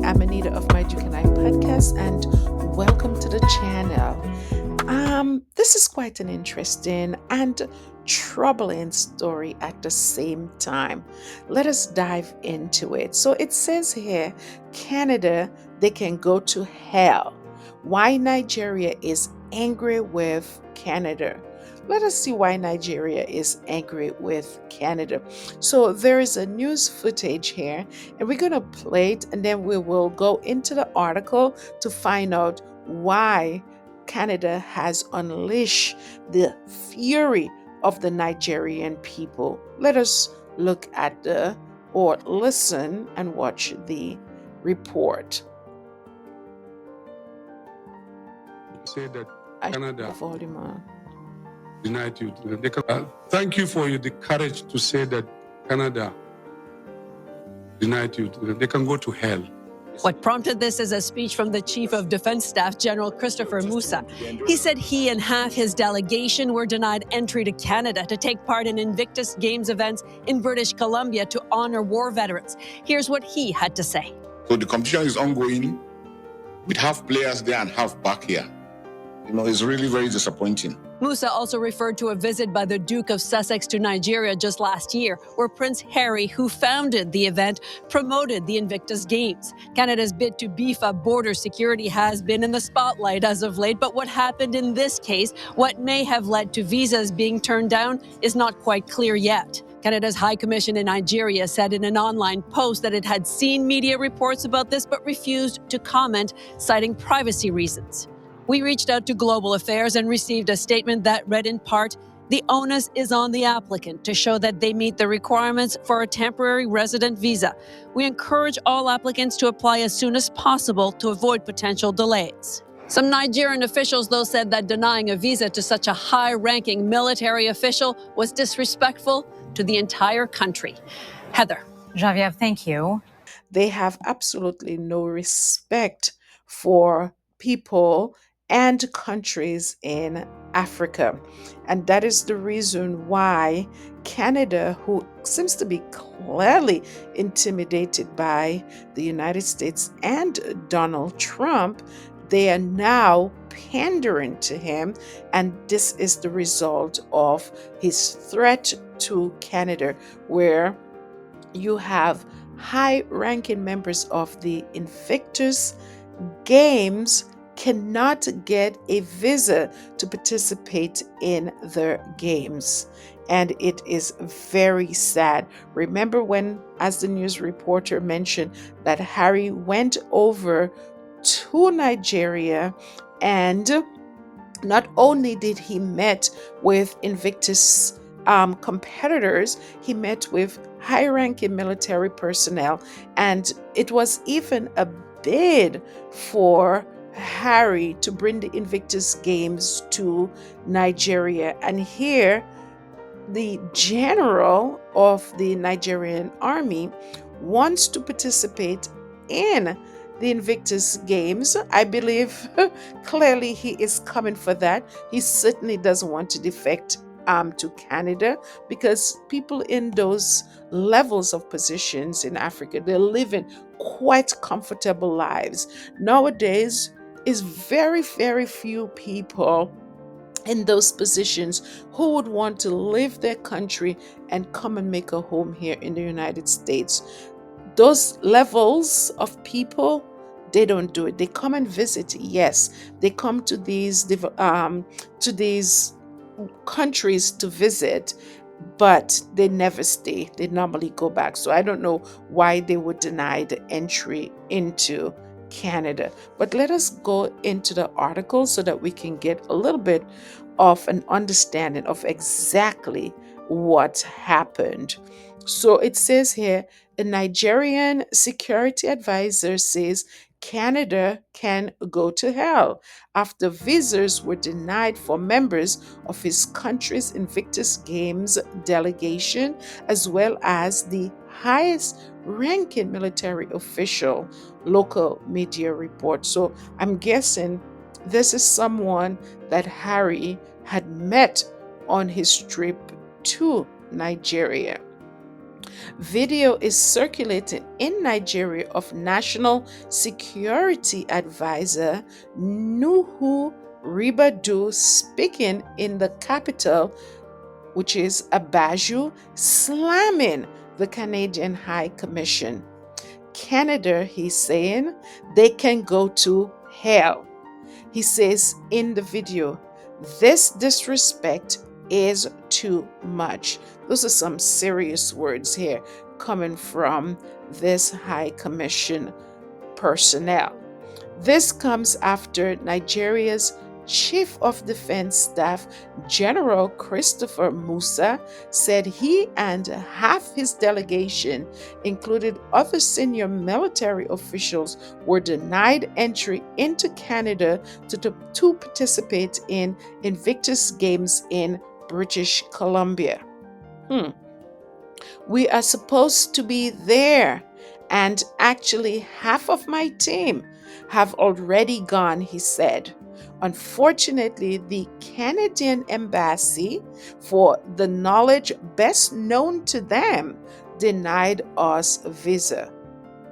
I'm Anita of My Duke and I podcast, and welcome to the channel. This is quite an interesting and troubling story at the same time. Let us dive into it. So it says here, Canada, they can go to hell. Why Nigeria is angry with Canada. Let us see why Nigeria is angry with Canada. So there is a news footage here, and we're going to play it, and then we will go into the article to find out why Canada has unleashed the fury of the Nigerian people. Let us look at or listen and watch the report. Say that I Canada the volume on. denied you. Thank you for the courage to say that Canada denied you. They can go to hell. What prompted this is a speech from the Chief of Defense Staff, General Christopher Musa. He said he and half his delegation were denied entry to Canada to take part in Invictus Games events in British Columbia to honor war veterans. Here's what he had to say. So the competition is ongoing with half players there and half back here. It's really very disappointing. Musa also referred to a visit by the Duke of Sussex to Nigeria just last year, where Prince Harry, who founded the event, promoted the Invictus Games. Canada's bid to beef up border security has been in the spotlight as of late, but what happened in this case, what may have led to visas being turned down, is not quite clear yet. Canada's High Commission in Nigeria said in an online post that it had seen media reports about this but refused to comment, citing privacy reasons. We reached out to Global Affairs and received a statement that read in part, "The onus is on the applicant to show that they meet the requirements for a temporary resident visa. We encourage all applicants to apply as soon as possible to avoid potential delays." Some Nigerian officials, though, said that denying a visa to such a high-ranking military official was disrespectful to the entire country. Heather. Genevieve, thank you. They have absolutely no respect for people and countries in Africa. And that is the reason why Canada, who seems to be clearly intimidated by the United States and Donald Trump, they are now pandering to him. And this is the result of his threat to Canada, where you have high-ranking members of the Invictus Games cannot get a visa to participate in the games. And it is very sad. Remember when, as the news reporter mentioned, that Harry went over to Nigeria, and not only did he met with Invictus competitors, he met with high-ranking military personnel, and it was even a bid for Harry to bring the Invictus Games to Nigeria. And here, the general of the Nigerian army wants to participate in the Invictus Games. I believe clearly he is coming for that. He certainly doesn't want to defect to Canada, because people in those levels of positions in Africa, they're living quite comfortable lives. Nowadays, is very, very few people in those positions who would want to leave their country and come and make a home here in the United States. Those levels of people, they don't do it. They come and visit, yes. They come to these countries to visit, but they never stay. They normally go back. So I don't know why they would deny the entry into Canada. But let us go into the article so that we can get a little bit of an understanding of exactly what happened. So it says here, a Nigerian security advisor says Canada can go to hell after visas were denied for members of his country's Invictus Games delegation, as well as the highest ranking military official, local media report. So I'm guessing this is someone that Harry had met on his trip to Nigeria. Video is circulating in Nigeria of National Security Advisor Nuhu Ribadu speaking in the capital, which is Abaju, slamming the Canadian High Commission. Canada, he's saying, they can go to hell. He says in the video, this disrespect is too much. Those are some serious words here coming from this High Commission personnel. This comes after Nigeria's Chief of Defense Staff General Christopher Musa said he and half his delegation, including other senior military officials, were denied entry into Canada to participate in Invictus Games in British Columbia. We are supposed to be there, and actually half of my team have already gone, he said. Unfortunately, the Canadian embassy, for the knowledge best known to them, denied us visa.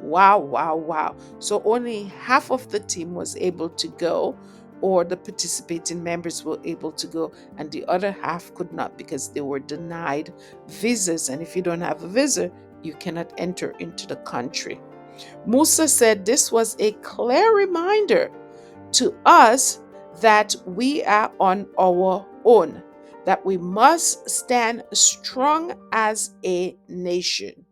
Wow, wow, wow. So only half of the team was able to go, or the participating members were able to go, and the other half could not because they were denied visas. And if you don't have a visa, you cannot enter into the country. Musa said this was a clear reminder to us that we are on our own, that we must stand strong as a nation.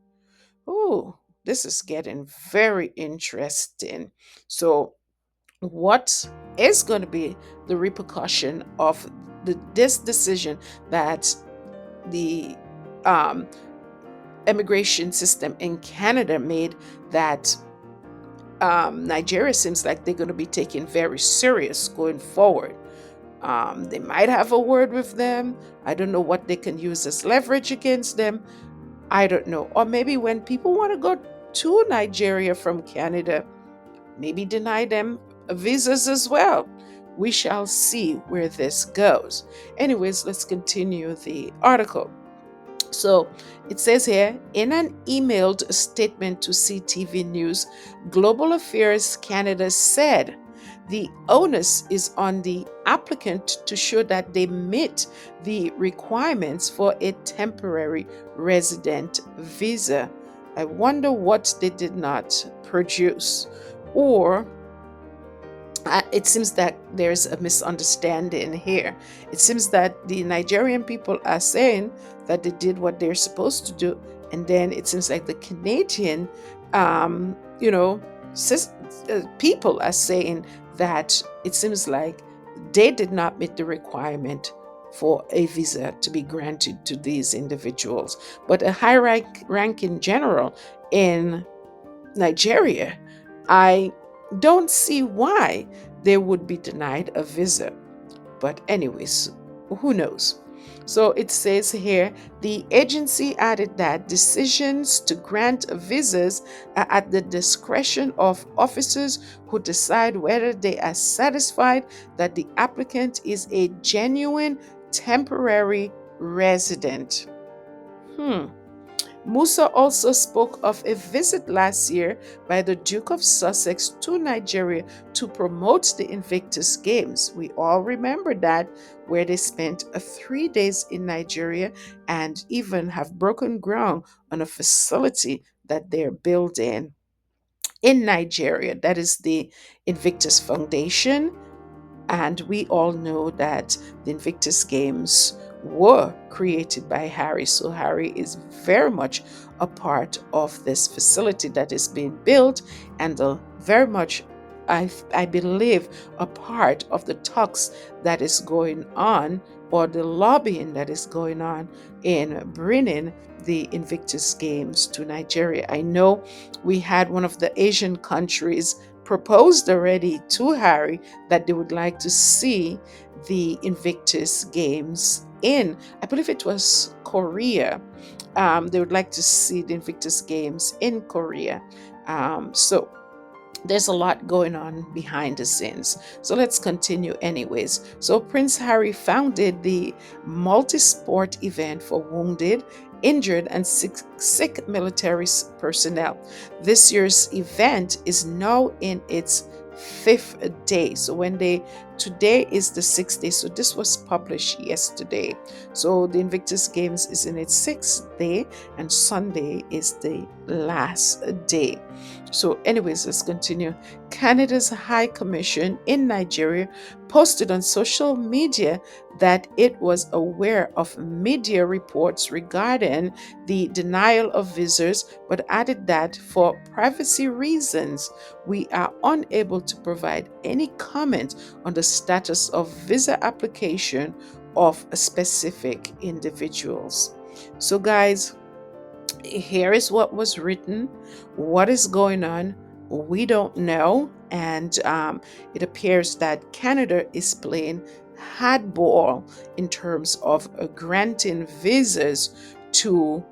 Oh, this is getting very interesting. So, what is going to be the repercussion of this decision that the immigration system in Canada made, that Nigeria seems like they're going to be taking very serious going forward? They might have a word with them. I don't know what they can use as leverage against them. I don't know. Or maybe when people want to go to Nigeria from Canada, maybe deny them visas as well. We shall see where this goes. Anyways, let's continue the article. So it says here, in an emailed statement to CTV News, Global Affairs Canada said the onus is on the applicant to show that they meet the requirements for a temporary resident visa. I wonder what they did not produce. Or it seems that there's a misunderstanding here. It seems that the Nigerian people are saying that they did what they're supposed to do, and then it seems like the Canadian, people are saying that it seems like they did not meet the requirement for a visa to be granted to these individuals. But a high-ranking general in Nigeria, I don't see why they would be denied a visa. But anyways, who knows? So it says here, the agency added that decisions to grant visas are at the discretion of officers who decide whether they are satisfied that the applicant is a genuine temporary resident. Musa also spoke of a visit last year by the Duke of Sussex to Nigeria to promote the Invictus Games. We all remember that, where they spent 3 days in Nigeria and even have broken ground on a facility that they're building in Nigeria. That is the Invictus Foundation. And we all know that the Invictus Games were created by Harry. So Harry is very much a part of this facility that is being built, and very much, I believe, a part of the talks that is going on, or the lobbying that is going on in bringing the Invictus Games to Nigeria. I know we had one of the Asian countries proposed already to Harry that they would like to see the Invictus Games in, I believe it was Korea. They would like to see the Invictus Games in Korea. So there's a lot going on behind the scenes. So let's continue anyways. So Prince Harry founded the multi-sport event for wounded injured, and sick military personnel. This year's event is now in its fifth day. So today is the sixth day. So this was published yesterday. So the Invictus Games is in its sixth day, and Sunday is the last day. So, anyways, let's continue. Canada's High Commission in Nigeria posted on social media that it was aware of media reports regarding the denial of visas, but added that for privacy reasons, we are unable to provide any comment on the status of visa application of specific individuals. So, guys, here is what was written. What is going on? We don't know. And it appears that Canada is playing hardball in terms of granting visas to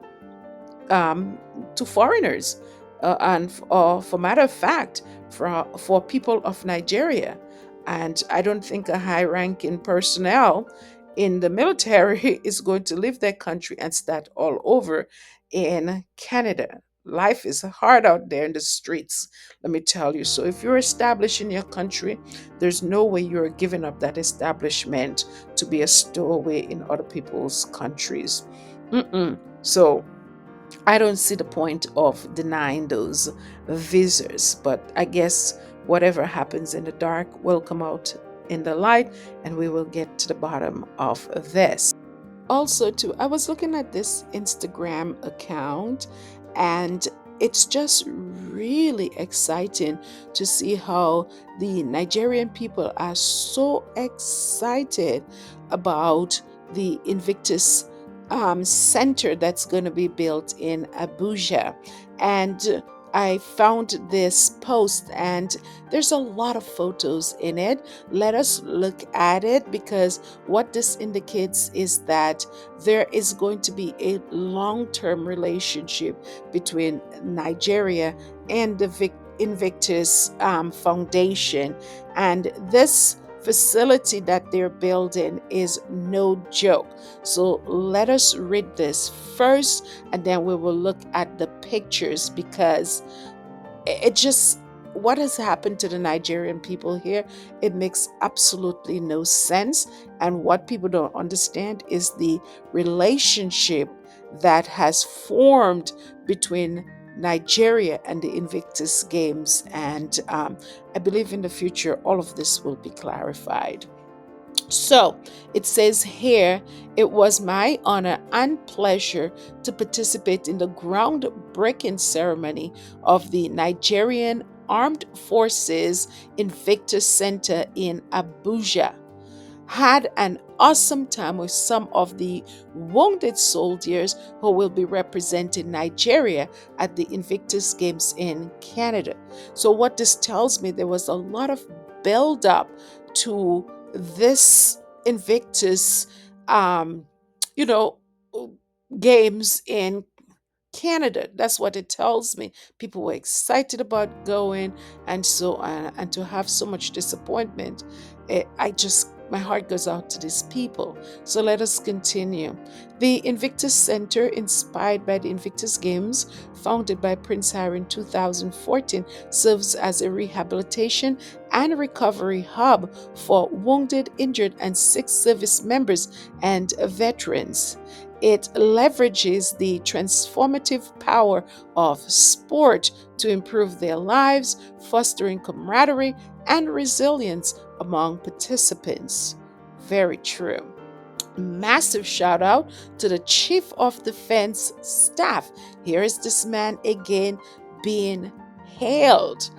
foreigners, and for matter of fact, for people of Nigeria. And I don't think a high-ranking personnel in the military is going to leave their country and start all over in Canada. Life is hard out there in the streets, let me tell you. So if you're established in your country, there's no way you're giving up that establishment to be a stowaway in other people's countries. So I don't see the point of denying those visas, but I guess whatever happens in the dark will come out in the light, and we will get to the bottom of this. Also, too, I was looking at this Instagram account, and it's just really exciting to see how the Nigerian people are so excited about the Invictus center that's going to be built in Abuja. And I found this post, and there's a lot of photos in it. Let us look at it, because what this indicates is that there is going to be a long-term relationship between Nigeria and the Invictus Foundation. And this facility that they're building is no joke. So let us read this first, and then we will look at the pictures, because it just, what has happened to the Nigerian people here, it makes absolutely no sense. And what people don't understand is the relationship that has formed between Nigeria and the Invictus Games. And I believe in the future all of this will be clarified. So it says here, it was my honor and pleasure to participate in the groundbreaking ceremony of the Nigerian Armed Forces Invictus Center in Abuja. Had an awesome time with some of the wounded soldiers who will be representing Nigeria at the Invictus Games in Canada. So what this tells me, there was a lot of build up to this Invictus, you know, games in Canada. That's what it tells me. People were excited about going, and so and to have so much disappointment. My heart goes out to these people. So let us continue. The Invictus Center, inspired by the Invictus Games, founded by Prince Harry in 2014, serves as a rehabilitation and recovery hub for wounded, injured, and sick service members and veterans. It leverages the transformative power of sport to improve their lives, fostering camaraderie and resilience among participants. Very true. Massive shout out to the Chief of Defense Staff. Here is this man again being hailed.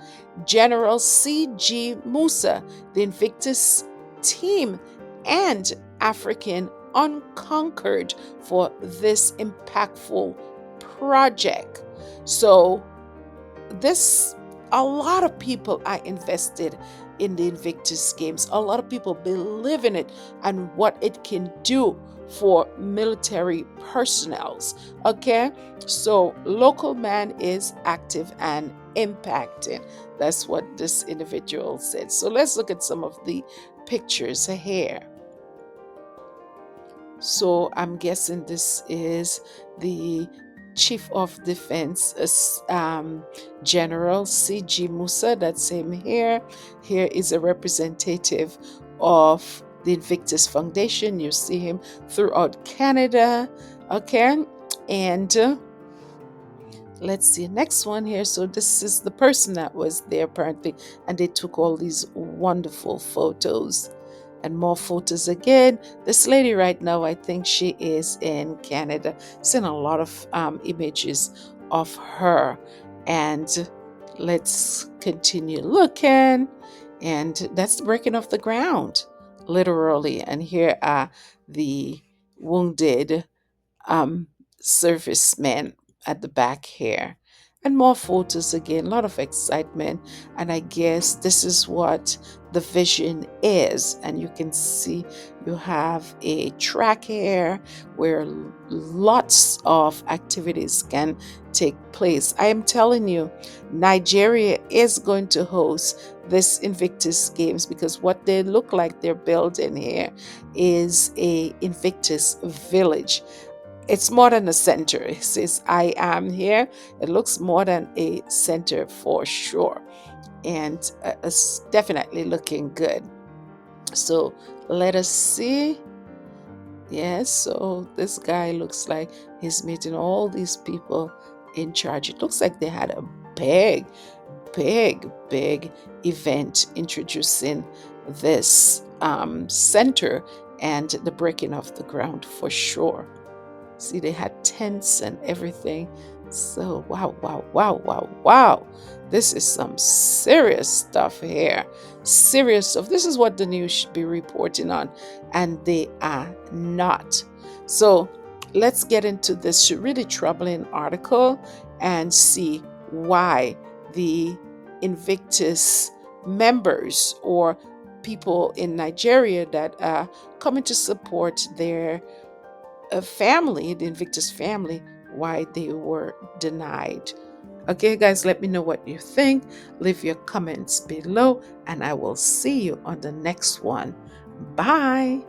General C.G. Musa, the Invictus team, and African Unconquered for this impactful project. So a lot of people are invested in the Invictus Games. A lot of people believe in it and what it can do for military personnels. Okay, so local man is active and impacting. That's what this individual said. So let's look at some of the pictures here. So I'm guessing this is the Chief of Defense General C.G. Musa. That's him here. Here is a representative of the Invictus Foundation. You see him throughout Canada. Okay. And let's see, next one here. So this is the person that was there apparently, and they took all these wonderful photos and more photos again. This lady right now, I think she is in Canada. Seen a lot of images of her. And let's continue looking. And that's the breaking of the ground, literally. And here are the wounded um, servicemen at the back here. And more photos again, a lot of excitement. And I guess this is what the vision is. And you can see you have a track here where lots of activities can take place. I am telling you, Nigeria is going to host this Invictus Games, because what they look like they're building here is a Invictus village. It's more than a center. It says I am here. It looks more than a center for sure. And it's definitely looking good. So let us see. Yes, so this guy looks like he's meeting all these people in charge. It looks like they had a big, big event introducing this center and the breaking of the ground for sure. See, they had tents and everything. So, wow. This is some serious stuff here. Serious stuff. This is what the news should be reporting on, and they are not. So, let's get into this really troubling article and see why the Invictus members or people in Nigeria that are coming to support their family, the Invictus family, why they were denied. Okay, guys, let me know what you think. Leave your comments below, and I will see you on the next one. Bye.